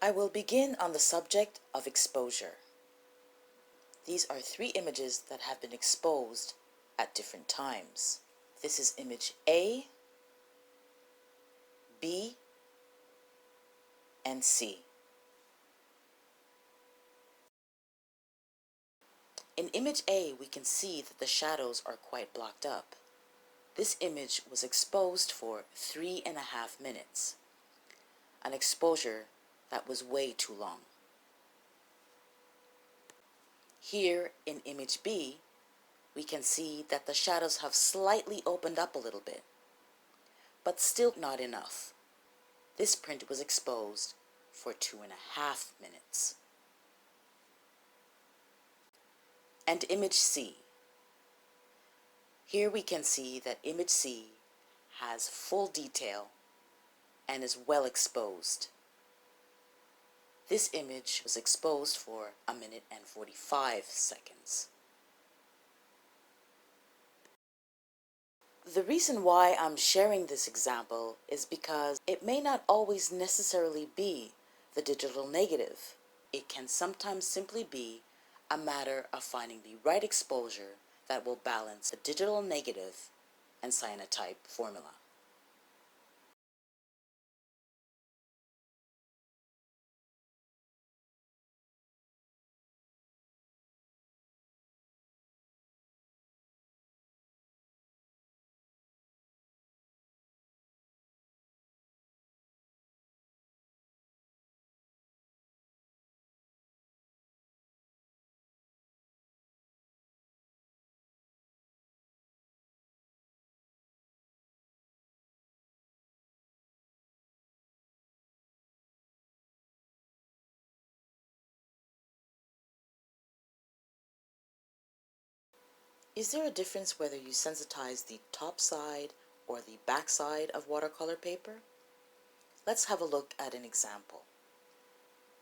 I will begin on the subject of exposure. These are 3 images that have been exposed at different times. This is image A, B, and C. In image A, we can see that the shadows are quite blocked up. This image was exposed for 3.5 minutes, an exposure that was way too long. Here in image B, we can see that the shadows have slightly opened up a little bit, but still not enough. This print was exposed for 2.5 minutes. And image C. Here we can see that image C has full detail and is well exposed. This image was exposed for 1 minute and 45 seconds. The reason why I'm sharing this example is because it may not always necessarily be the digital negative. It can sometimes simply be a matter of finding the right exposure that will balance the digital negative and cyanotype formula. Is there a difference whether you sensitize the top side or the back side of watercolor paper? Let's have a look at an example.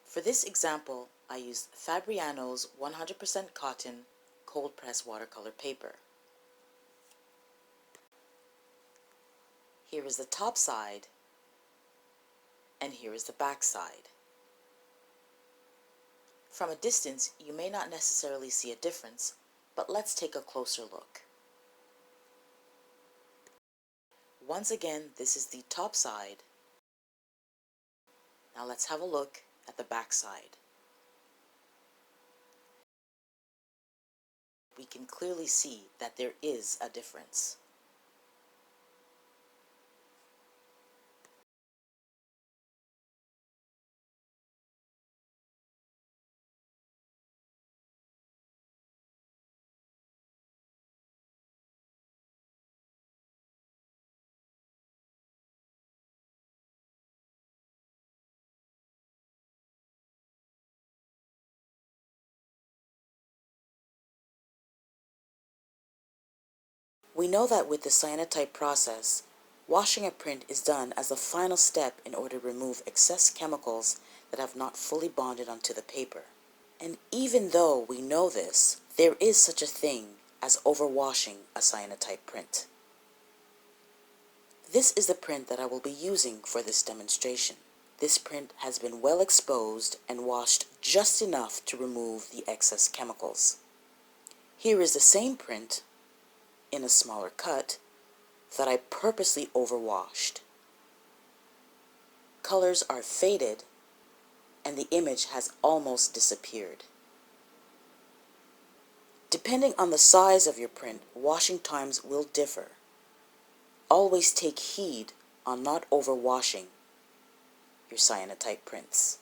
For this example, I used Fabriano's 100% cotton cold press watercolor paper. Here is the top side, and here is the back side. From a distance, you may not necessarily see a difference, but let's take a closer look. Once again, this is the top side. Now let's have a look at the back side. We can clearly see that there is a difference. We know that with the cyanotype process, washing a print is done as the final step in order to remove excess chemicals that have not fully bonded onto the paper. And even though we know this, there is such a thing as overwashing a cyanotype print. This is the print that I will be using for this demonstration. This print has been well exposed and washed just enough to remove the excess chemicals. Here is the same print in a smaller cut that I purposely overwashed. Colors are faded and the image has almost disappeared. Depending on the size of your print, washing times will differ. Always take heed on not overwashing your cyanotype prints.